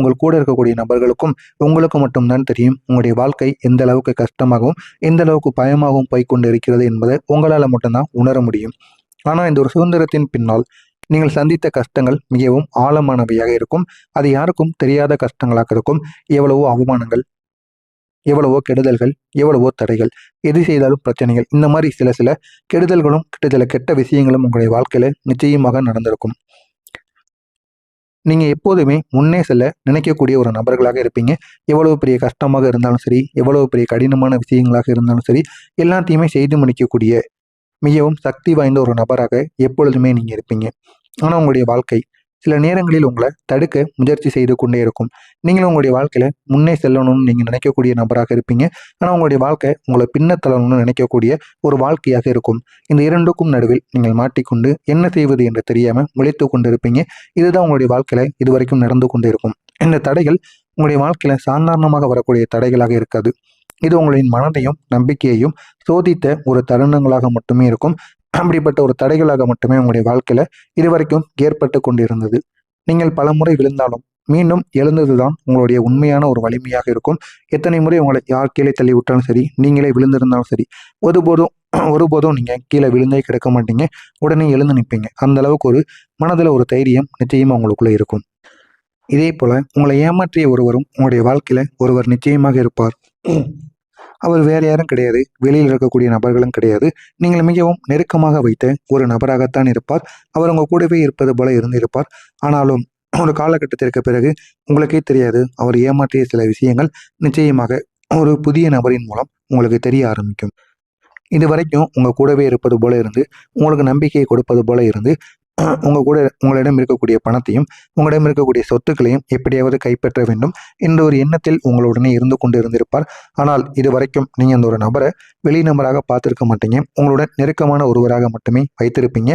உங்கள் கூட இருக்கக்கூடிய நபர்களுக்கும் உங்களுக்கு மட்டும்தான் தெரியும் உங்களுடைய வாழ்க்கை எந்த அளவுக்கு கஷ்டமாகவும் எந்த அளவுக்கு பயமாகவும் போய்கொண்டு இருக்கிறது என்பதை உங்களால் மட்டும்தான் உணர முடியும். ஆனால் இந்த ஒரு சுதந்திரத்தின் பின்னால் நீங்கள் சந்தித்த கஷ்டங்கள் மிகவும் ஆழமானவையாக இருக்கும். அது யாருக்கும் தெரியாத கஷ்டங்களாக இருக்கும். எவ்வளவோ அவமானங்கள், எவ்வளவோ கெடுதல்கள், எவ்வளவோ தடைகள், எது செய்தாலும் பிரச்சனைகள், இந்த மாதிரி சில சில கெடுதல்களும் சில கெட்ட விஷயங்களும் உங்களுடைய வாழ்க்கையில நிச்சயமாக நடந்திருக்கும். நீங்கள் எப்போதுமே முன்னே செல்ல நினைக்கக்கூடிய ஒரு நபர்களாக இருப்பீங்க. எவ்வளவு பெரிய கஷ்டமாக இருந்தாலும் சரி, எவ்வளவு பெரிய கடினமான விஷயங்களாக இருந்தாலும் சரி, எல்லாத்தையுமே செய்து முடிக்கக்கூடிய மிகவும் சக்தி வாய்ந்த ஒரு நபராக எப்பொழுதுமே நீங்கள் இருப்பீங்க. ஆனால் உங்களுடைய வாழ்க்கை சில நேரங்களில் உங்களை தடுக்க முயற்சி செய்து கொண்டே இருக்கும். நீங்களும் உங்களுடைய வாழ்க்கையில் முன்னே செல்லணும்னு நீங்கள் நினைக்கக்கூடிய நபராக இருப்பீங்க. ஆனால் உங்களுடைய வாழ்க்கை உங்களை பின்னத்தள்ளணும்னு நினைக்கக்கூடிய ஒரு வாழ்க்கையாக இருக்கும். இந்த இரண்டுக்கும் நடுவில் நீங்கள் மாட்டிக்கொண்டு என்ன செய்வது என்று தெரியாமல் முழித்து கொண்டு இருப்பீங்க. இதுதான் உங்களுடைய வாழ்க்கையில் இதுவரைக்கும் நடந்து கொண்டே இருக்கும். இந்த தடைகள் உங்களுடைய வாழ்க்கையில் சாதாரணமாக வரக்கூடிய தடைகளாக இருக்காது. இது உங்களின் மனதையும் நம்பிக்கையையும் சோதித்த ஒரு தருணங்களாக மட்டுமே இருக்கும். அப்படிப்பட்ட ஒரு தடைகளாக மட்டுமே உங்களுடைய வாழ்க்கையில இதுவரைக்கும் ஏற்பட்டு கொண்டிருந்தது. நீங்கள் பல முறை விழுந்தாலும் மீண்டும் எழுந்ததுதான் உங்களுடைய உண்மையான ஒரு வலிமையாக இருக்கும். எத்தனை முறை உங்களை யார் கீழே தள்ளி விட்டாலும் சரி, நீங்களே விழுந்திருந்தாலும் சரி, ஒருபோதும் நீங்க கீழே விழுந்தே கிடக்க மாட்டீங்க. உடனே எழுந்து நிற்பீங்க. அந்த அளவுக்கு ஒரு மனதில் ஒரு தைரியம் நிச்சயமா உங்களுக்குள்ள இருக்கும். இதே போல உங்களை ஏமாற்றிய ஒருவரும் உங்களுடைய வாழ்க்கையில ஒருவர் நிச்சயமாக இருப்பார். அவர் வேறு யாரும் கிடையாது, வெளியில் இருக்கக்கூடிய நபர்களும் கிடையாது. நீங்கள் மிகவும் நெருக்கமாக வைத்த ஒரு நபராகத்தான் இருப்பார். அவர் உங்கள் கூடவே இருப்பது போல இருந்திருப்பார். ஆனாலும் ஒரு காலகட்டத்திற்கு பிறகு உங்களுக்கே தெரியாது, அவர் ஏமாற்றிய சில விஷயங்கள் நிச்சயமாக ஒரு புதிய நபரின் மூலம் உங்களுக்கு தெரிய ஆரம்பிக்கும். இது வரைக்கும் உங்கள் கூடவே இருப்பது போல இருந்து, உங்களுக்கு நம்பிக்கையை கொடுப்பது போல இருந்து, உங்களிடம் இருக்கக்கூடிய பணத்தையும் உங்களிடம் இருக்கக்கூடிய சொத்துக்களையும் எப்படியாவது கைப்பற்ற வேண்டும் என்ற ஒரு எண்ணத்தில் உங்களுடனே இருந்து கொண்டு இருந்திருப்பார். ஆனால் இது வரைக்கும் நீங்கள் அந்த ஒரு நபரை வெளி நபராக பார்த்துருக்க மாட்டீங்க. உங்களுடன் நெருக்கமான ஒருவராக மட்டுமே வைத்திருப்பீங்க.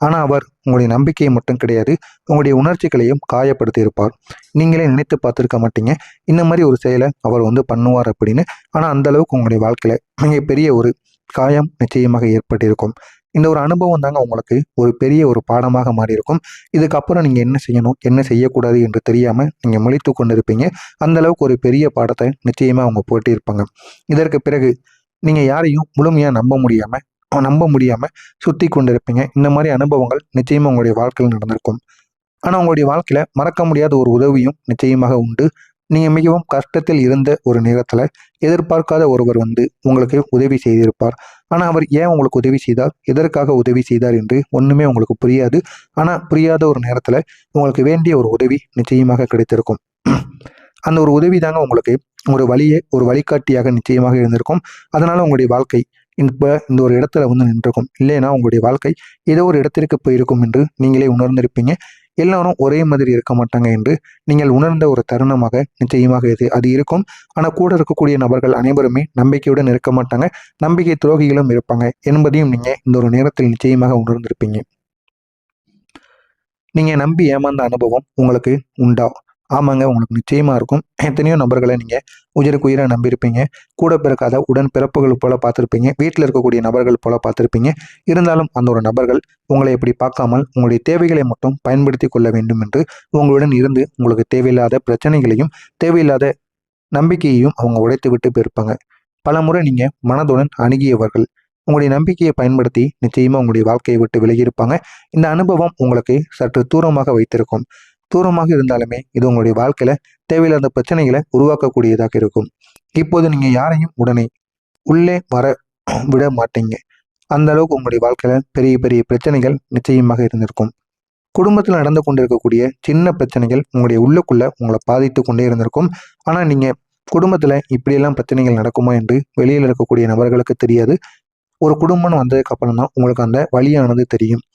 ஆனால் அவர் உங்களுடைய நம்பிக்கையை மட்டும் கிடையாது, உங்களுடைய உணர்ச்சிகளையும் காயப்படுத்தி இருப்பார். நீங்களே நினைத்து பார்த்துருக்க மாட்டீங்க இந்த மாதிரி ஒரு செயலை அவர் பண்ணுவார் அப்படின்னு. ஆனால் அந்த அளவுக்கு உங்களுடைய வாழ்க்கையில மிகப்பெரிய ஒரு காயம் நிச்சயமாக ஏற்பட்டிருக்கும். இந்த ஒரு அனுபவம் தாங்க உங்களுக்கு ஒரு பெரிய ஒரு பாடமாக மாறி இருக்கும். இதுக்கப்புறம் நீங்கள் என்ன செய்யணும், என்ன செய்யக்கூடாது என்று தெரியாமல் நீங்கள் முழித்து கொண்டிருப்பீங்க. அந்த அளவுக்கு ஒரு பெரிய பாடத்தை நிச்சயமாக அவங்க போட்டிருப்பாங்க. இதற்கு பிறகு நீங்கள் யாரையும் முழுமையாக நம்ப முடியாமல் சுற்றி கொண்டிருப்பீங்க. இந்த மாதிரி அனுபவங்கள் நிச்சயமாக உங்களுடைய வாழ்க்கையில் நடந்திருக்கும். ஆனால் உங்களுடைய வாழ்க்கையில் மறக்க முடியாத ஒரு உதவியும் நிச்சயமாக உண்டு. நீங்கள் மிகவும் கஷ்டத்தில் இருந்த ஒரு நேரத்தில் எதிர்பார்க்காத ஒருவர் உங்களுக்கு உதவி செய்திருப்பார். ஆனால் அவர் ஏன் உங்களுக்கு உதவி செய்தார், எதற்காக உதவி செய்தார் என்று ஒன்றுமே உங்களுக்கு புரியாது. ஆனால் புரியாத ஒரு நேரத்தில் உங்களுக்கு வேண்டிய ஒரு உதவி நிச்சயமாக கிடைத்திருக்கும். அந்த ஒரு உதவி தாங்க உங்களுக்கு ஒரு வழிகாட்டியாக நிச்சயமாக இருந்திருக்கும். அதனால் உங்களுடைய வாழ்க்கை இப்போ இந்த ஒரு இடத்துல நின்றிருக்கும். இல்லைன்னா உங்களுடைய வாழ்க்கை ஏதோ ஒரு இடத்திற்கு போயிருக்கும் என்று நீங்களே உணர்ந்திருப்பீங்க. எல்லாரும் ஒரே மாதிரி இருக்க மாட்டாங்க என்று நீங்கள் உணர்ந்த ஒரு தருணமாக நிச்சயமாக அது இருக்கும். ஆனால் கூட இருக்கக்கூடிய நபர்கள் அனைவருமே நம்பிக்கையுடன் இருக்க மாட்டாங்க, நம்பிக்கை துரோகிகளும் இருப்பாங்க என்பதையும் நீங்கள் இந்த ஒரு நேரத்தில் நிச்சயமாக உணர்ந்திருப்பீங்க. நீங்கள் நம்பி ஏமாந்த அனுபவம் உங்களுக்கு உண்டா? ஆமாங்க, உங்களுக்கு நிச்சயமாக இருக்கும். எத்தனையோ நபர்களை நீங்கள் உயிருக்கு உயிராக நம்பியிருப்பீங்க. கூட பிறக்காத உடன் பிறப்புகள் போல பார்த்துருப்பீங்க, வீட்டில் இருக்கக்கூடிய நபர்கள் போல பார்த்துருப்பீங்க. இருந்தாலும் அந்த ஒரு நபர்கள் உங்களை எப்படி பார்க்காமல் உங்களுடைய தேவைகளை மட்டும் பயன்படுத்தி கொள்ள வேண்டும் என்று உங்களுடன் இருந்து உங்களுக்கு தேவையில்லாத பிரச்சனைகளையும் தேவையில்லாத நம்பிக்கையையும் அவங்க உடைத்து விட்டு போயிருப்பாங்க. பல முறை நீங்கள் மனதுடன் அணுகியவர்கள் உங்களுடைய நம்பிக்கையை பயன்படுத்தி நிச்சயமாக உங்களுடைய வாழ்க்கையை விட்டு விலகியிருப்பாங்க. இந்த அனுபவம் உங்களுக்கு சற்று தூரமாக வைத்திருக்கும். தூரமாக இருந்தாலுமே இது உங்களுடைய வாழ்க்கையில தேவையில்லாத பிரச்சனைகளை உருவாக்கக்கூடியதாக இருக்கும். இப்போது நீங்க யாரையும் உடனே உள்ளே வர விட மாட்டீங்க. அந்த அளவுக்கு உங்களுடைய வாழ்க்கையில பெரிய பெரிய பிரச்சனைகள் நிச்சயமாக இருந்திருக்கும். குடும்பத்தில் நடந்து கொண்டிருக்கக்கூடிய சின்ன பிரச்சனைகள் உங்களுடைய உள்ளுக்குள்ள உங்களை பாதித்து கொண்டே இருந்திருக்கும். ஆனா நீங்க குடும்பத்துல இப்படியெல்லாம் பிரச்சனைகள் நடக்குமா என்று வெளியில் இருக்கக்கூடிய நபர்களுக்கு தெரியாது. ஒரு குடும்பம் வந்ததுக்கு அப்புறம் தான் உங்களுக்கு அந்த வழியானது தெரியும்.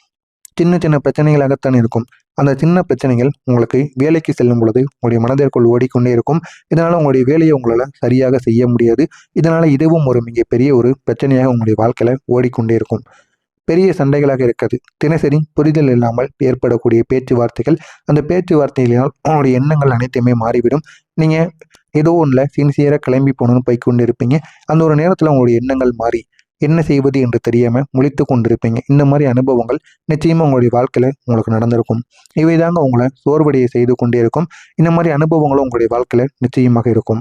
சின்ன சின்ன பிரச்சனைகளாகத்தான் இருக்கும். அந்த சின்ன பிரச்சனைகள் உங்களுக்கு வேலைக்கு செல்லும் பொழுது உங்களுடைய மனதிற்குள் ஓடிக்கொண்டே இருக்கும். இதனால உங்களுடைய வேலையை உங்களால் சரியாக செய்ய முடியாது. இதனால இதுவும் ஒரு மிகப்பெரிய ஒரு பிரச்சனையாக உங்களுடைய வாழ்க்கையில ஓடிக்கொண்டே இருக்கும். பெரிய சண்டைகளாக இருக்காது. தினசரி புரிதல் இல்லாமல் ஏற்படக்கூடிய பேச்சுவார்த்தைகள், அந்த பேச்சுவார்த்தைகளினால் உங்களுடைய எண்ணங்கள் அனைத்துமே மாறிவிடும். நீங்க ஏதோ ஒன்றில் சின்சியராக கிளம்பி போகணும்னு போய்கொண்டு இருப்பீங்க. அந்த ஒரு நேரத்தில் உங்களுடைய எண்ணங்கள் மாறி என்ன செய்வது என்று தெரியாமல் முழித்து கொண்டிருப்பீங்க. இந்த மாதிரி அனுபவங்கள் நிச்சயமாக உங்களுடைய வாழ்க்கையில் உங்களுக்கு நடந்திருக்கும். இவைதாங்க உங்களை சோர்வடைய செய்து கொண்டே இருக்கும். இந்த மாதிரி அனுபவங்களும் உங்களுடைய வாழ்க்கையில் நிச்சயமாக இருக்கும்.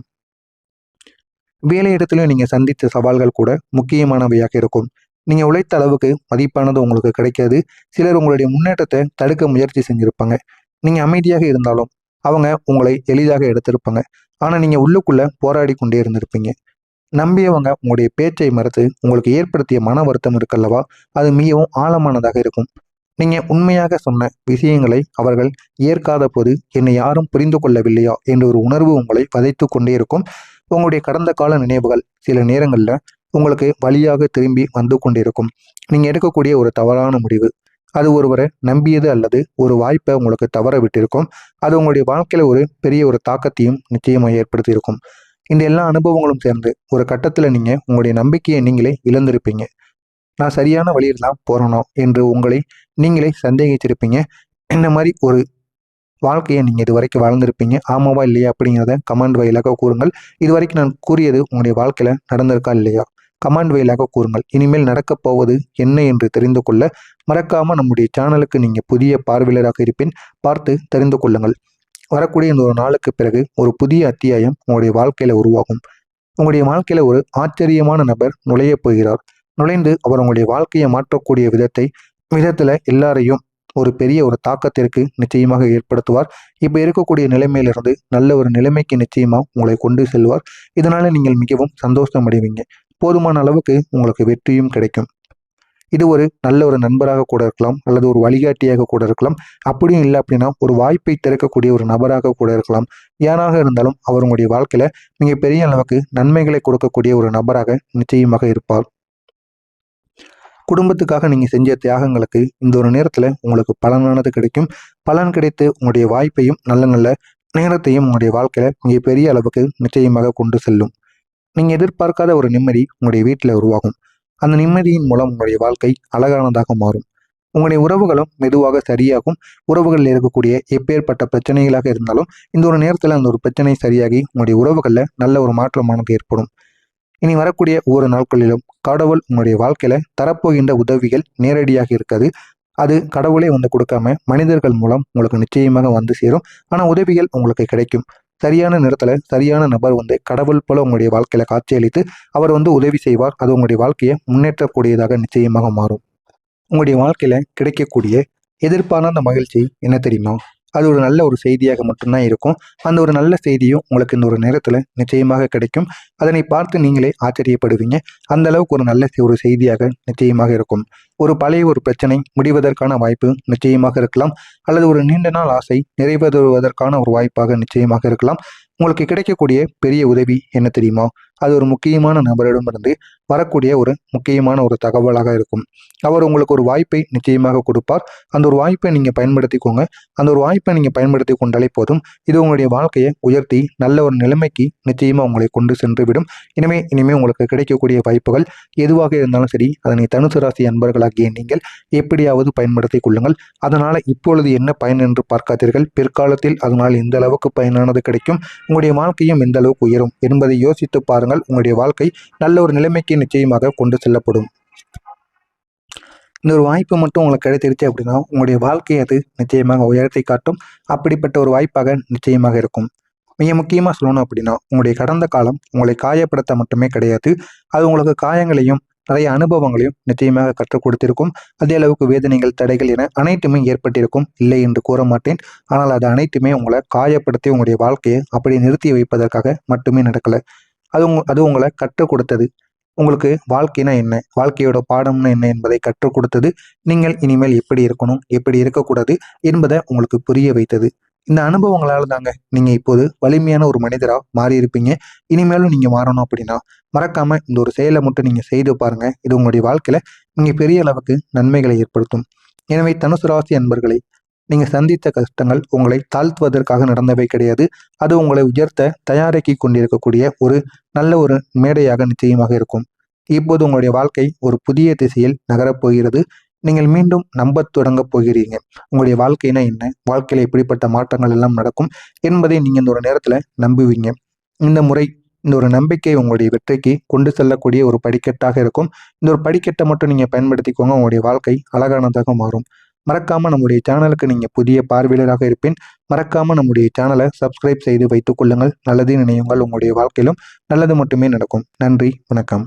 வேலை இடத்துலையும் நீங்கள் சந்தித்த சவால்கள் கூட முக்கியமானவையாக இருக்கும். நீங்கள் உழைத்த அளவுக்கு மதிப்பானது உங்களுக்கு கிடைக்காது. சிலர் உங்களுடைய முன்னேற்றத்தை தடுக்க முயற்சி செஞ்சுருப்பாங்க. நீங்கள் அமைதியாக இருந்தாலும் அவங்க உங்களை எளிதாக எடுத்திருப்பாங்க. ஆனால் நீங்கள் உள்ளுக்குள்ளே போராடி கொண்டே இருந்திருப்பீங்க. நம்பியவங்க உங்களுடைய பேச்சை மறுத்து உங்களுக்கு ஏற்படுத்திய மன வருத்தம் இருக்கல்லவா, அது மிகவும் ஆழமானதாக இருக்கும். நீங்கள் உண்மையாக சொன்ன விஷயங்களை அவர்கள் ஏற்காத போது என்னை யாரும் புரிந்து கொள்ளவில்லையா என்ற ஒரு உணர்வு உங்களை வதைத்து கொண்டே இருக்கும். உங்களுடைய கடந்த கால நினைவுகள் சில நேரங்களில் உங்களுக்கு வழியாக திரும்பி வந்து கொண்டிருக்கும். நீங்கள் எடுக்கக்கூடிய ஒரு தவறான முடிவு, அது ஒருவரை நம்பியது அல்லது ஒரு வாய்ப்பை உங்களுக்கு தவற விட்டிருக்கும். அது உங்களுடைய வாழ்க்கையில் ஒரு பெரிய ஒரு தாக்கத்தையும் நிச்சயமாக ஏற்படுத்தியிருக்கும். இந்த எல்லா அனுபவங்களும் சேர்ந்து ஒரு கட்டத்தில் நீங்கள் உங்களுடைய நம்பிக்கையை நீங்களே இழந்திருப்பீங்க. நான் சரியான வழியில் தான் போகிறனோ என்று உங்களை நீங்களே சந்தேகிச்சிருப்பீங்க. இந்த மாதிரி ஒரு வாழ்க்கையை நீங்கள் இது வரைக்கும் வாழ்ந்திருப்பீங்க. ஆமாவா இல்லையா அப்படிங்கிறத கமெண்ட் வாயிலாக கூறுங்கள். இது வரைக்கும் நான் கூறியது உங்களுடைய வாழ்க்கையில் நடந்திருக்கா இல்லையா, கமெண்ட் வாயிலாக கூறுங்கள். இனிமேல் நடக்கப் போவது என்ன என்று தெரிந்து கொள்ள மறக்காமல் நம்முடைய சேனலுக்கு நீங்கள் புதிய பார்வையாளராக இருப்பின் பார்த்து தெரிந்து கொள்ளுங்கள். வரக்கூடிய இந்த ஒரு நாளுக்கு பிறகு ஒரு புதிய அத்தியாயம் உங்களுடைய வாழ்க்கையில் உருவாகும். உங்களுடைய வாழ்க்கையில் ஒரு ஆச்சரியமான நபர் நுழைய போகிறார். நுழைந்து அவர் உங்களுடைய வாழ்க்கையை மாற்றக்கூடிய விதத்தில் எல்லாரையும் ஒரு பெரிய ஒரு தாக்கத்திற்கு நிச்சயமாக ஏற்படுத்துவார். இப்போ இருக்கக்கூடிய நிலைமையிலிருந்து நல்ல ஒரு நிலைமைக்கு நிச்சயமாக உங்களை கொண்டு செல்வார். இதனால் நீங்கள் மிகவும் சந்தோஷம் அடைவீங்க. போதுமான அளவுக்கு உங்களுக்கு வெற்றியும் கிடைக்கும். இது ஒரு நல்ல ஒரு நண்பராக கூட இருக்கலாம், அல்லது ஒரு வழிகாட்டியாக கூட இருக்கலாம். அப்படியும் இல்லை அப்படின்னா ஒரு வாய்ப்பை திறக்கக்கூடிய ஒரு நபராக கூட இருக்கலாம். யாராக இருந்தாலும் அவர் உங்களுடைய வாழ்க்கையில் மிகப்பெரிய அளவுக்கு நன்மைகளை கொடுக்கக்கூடிய ஒரு நபராக நிச்சயமாக இருப்பார். குடும்பத்துக்காக நீங்கள் செஞ்ச தியாகங்களுக்கு இந்த ஒரு நேரத்தில் உங்களுக்கு பலனானது கிடைக்கும். பலன் கிடைத்து உங்களுடைய வாய்ப்பையும் நல்ல நல்ல நேரத்தையும் உங்களுடைய வாழ்க்கையில் மிகப்பெரிய அளவுக்கு நிச்சயமாக கொண்டு செல்லும். நீங்கள் எதிர்பார்க்காத ஒரு நிம்மதி உங்களுடைய வீட்டில் உருவாகும். அந்த நிம்மதியின் மூலம் உங்களுடைய வாழ்க்கை அழகானதாக மாறும். உங்களுடைய உறவுகளும் மெதுவாக சரியாகும். உறவுகளில் இருக்கக்கூடிய எப்பேற்பட்ட பிரச்சனைகளாக இருந்தாலும் இந்த ஒரு நேரத்தில் அந்த ஒரு பிரச்சனை சரியாகி உங்களுடைய உறவுகளில் நல்ல ஒரு மாற்றமானது ஏற்படும். இனி வரக்கூடிய ஒவ்வொரு நாட்களிலும் கடவுள் உங்களுடைய வாழ்க்கையில் தரப்போகின்ற உதவிகள் நேரடியாக இருக்காது. அது கடவுளே வந்து கொடுக்காம மனிதர்கள் மூலம் உங்களுக்கு நிச்சயமாக வந்து சேரும். ஆனால் உதவிகள் உங்களுக்கு கிடைக்கும். சரியான நேரத்தில் சரியான நபர் வந்து கடவுள் போல உங்களுடைய வாழ்க்கையில் காட்சியளித்து அவர் வந்து உதவி செய்வார். அது உங்களுடைய வாழ்க்கையை முன்னேற்றக்கூடியதாக நிச்சயமாக மாறும். உங்களுடைய வாழ்க்கையில் கிடைக்கக்கூடிய எதிர்பாராத மகிழ்ச்சி என்ன தெரியுமா? அது ஒரு நல்ல ஒரு செய்தியாக மட்டும்தான் இருக்கும். அந்த ஒரு நல்ல செய்தியும் உங்களுக்கு இந்த ஒரு நேரத்தில் நிச்சயமாக கிடைக்கும். அதனை பார்த்து நீங்களே ஆச்சரியப்படுவீங்க. அந்த அளவுக்கு ஒரு நல்ல ஒரு செய்தியாக நிச்சயமாக இருக்கும். ஒரு பழைய ஒரு பிரச்சனை முடிவதற்கான வாய்ப்பு நிச்சயமாக இருக்கலாம், அல்லது ஒரு நீண்ட நாள் ஆசை நிறைவேறுவதற்கான ஒரு வாய்ப்பாக நிச்சயமாக இருக்கலாம். உங்களுக்கு கிடைக்கக்கூடிய பெரிய உதவி என்ன தெரியுமா? அது ஒரு முக்கியமான நபரிடமிருந்து வரக்கூடிய ஒரு முக்கியமான ஒரு தகவலாக இருக்கும். அவர் உங்களுக்கு ஒரு வாய்ப்பை நிச்சயமாக கொடுப்பார். அந்த ஒரு வாய்ப்பை நீங்கள் பயன்படுத்திக்கோங்க. அந்த ஒரு வாய்ப்பை நீங்கள் பயன்படுத்தி கொண்டாலே போதும். இது உங்களுடைய வாழ்க்கையை உயர்த்தி நல்ல ஒரு நிலைமைக்கு நிச்சயமாக உங்களை கொண்டு சென்று விடும். இனிமே உங்களுக்கு கிடைக்கக்கூடிய வாய்ப்புகள் எதுவாக இருந்தாலும் சரி, அதனை தனுசு ராசி அன்பர்களாகிய நீங்கள் எப்படியாவது பயன்படுத்தி கொள்ளுங்கள். அதனால் இப்பொழுது என்ன பயன் என்று பார்க்காதீர்கள். பிற்காலத்தில் அதனால் எந்த அளவுக்கு பயனானது கிடைக்கும், உங்களுடைய வாழ்க்கையும் எந்த அளவுக்கு உயரும் என்பதை யோசித்து பாருங்கள். உங்களுடைய வாழ்க்கை நல்ல ஒரு நிலைமைக்கு நிச்சயமாக கொண்டு செல்லப்படும். இந்த ஒரு வாய்ப்பு மட்டும் உங்களுக்கு கிடைத்திருச்சு அப்படின்னா உங்களுடைய வாழ்க்கையை அது நிச்சயமாக உயர்த்தி காட்டும். அப்படிப்பட்ட ஒரு வாய்ப்பாக நிச்சயமாக இருக்கும். மிக முக்கியமாக சொல்லணும் அப்படின்னா உங்களுடைய கடந்த காலம் உங்களை காயப்படுத்த மட்டுமே கிடையாது, அது உங்களுக்கு காயங்களையும் நிறைய அனுபவங்களையும் நிச்சயமாக கற்றுக் கொடுத்திருக்கும். அதே அளவுக்கு வேதனைகள், தடைகள் என அனைத்துமே ஏற்பட்டிருக்கும், இல்லை என்று கூற மாட்டேன். ஆனால் அது அனைத்துமே உங்களை காயப்படுத்தி உங்களுடைய வாழ்க்கையை அப்படி நிறுத்தி வைப்பதற்காக மட்டுமே நடக்கலை. அது உங்களை கற்றுக் கொடுத்தது. உங்களுக்கு வாழ்க்கைனா என்ன, வாழ்க்கையோட பாடம்னா என்ன என்பதை கற்றுக் கொடுத்தது. நீங்கள் இனிமேல் எப்படி இருக்கணும், எப்படி இருக்கக்கூடாது என்பதை உங்களுக்கு புரிய வைத்தது. இந்த அனுபவங்களால் தாங்க நீங்கள் இப்போது வலிமையான ஒரு மனிதராக மாறியிருப்பீங்க. இனிமேலும் நீங்கள் மாறணும் அப்படின்னா மறக்காமல் இந்த ஒரு செயலை மட்டும் நீங்கள் செய்து பாருங்கள். இது உங்களுடைய வாழ்க்கையில் நீங்கள் பெரிய அளவுக்கு நன்மைகளை ஏற்படுத்தும். எனவே தனுசு ராசி அன்பர்களே, நீங்கள் சந்தித்த கஷ்டங்கள் உங்களை தாழ்த்துவதற்காக நடந்தவை கிடையாது. அது உங்களை உயர்த்த தயாராக்கி கொண்டிருக்கக்கூடிய ஒரு நல்ல ஒரு மேடையாக நிச்சயமாக இருக்கும். இப்போது உங்களுடைய வாழ்க்கை ஒரு புதிய திசையில் நகரப்போகிறது. நீங்கள் மீண்டும் நம்ப தொடங்க போகிறீங்க. உங்களுடைய வாழ்க்கைனா என்ன, வாழ்க்கையில் எப்படிப்பட்ட மாற்றங்கள் எல்லாம் நடக்கும் என்பதை நீங்கள் இந்த ஒரு நேரத்தில் நம்புவீங்க. இந்த முறை இந்த ஒரு நம்பிக்கை உங்களுடைய வெற்றிக்கு கொண்டு செல்லக்கூடிய ஒரு படிக்கட்டாக இருக்கும். இந்த ஒரு படிக்கட்டை மட்டும் நீங்கள் பயன்படுத்திக்கோங்க, உங்களுடைய வாழ்க்கை அழகானதாக மாறும். மறக்காமல் நம்முடைய சேனலுக்கு நீங்கள் புதிய பார்வையாளராக இருப்பின் மறக்காமல் நம்முடைய சேனலை சப்ஸ்கிரைப் செய்து வைத்துக் கொள்ளுங்கள். நல்லது நினையுங்கள், உங்களுடைய வாழ்க்கையிலும் நல்லது மட்டுமே நடக்கும். நன்றி, வணக்கம்.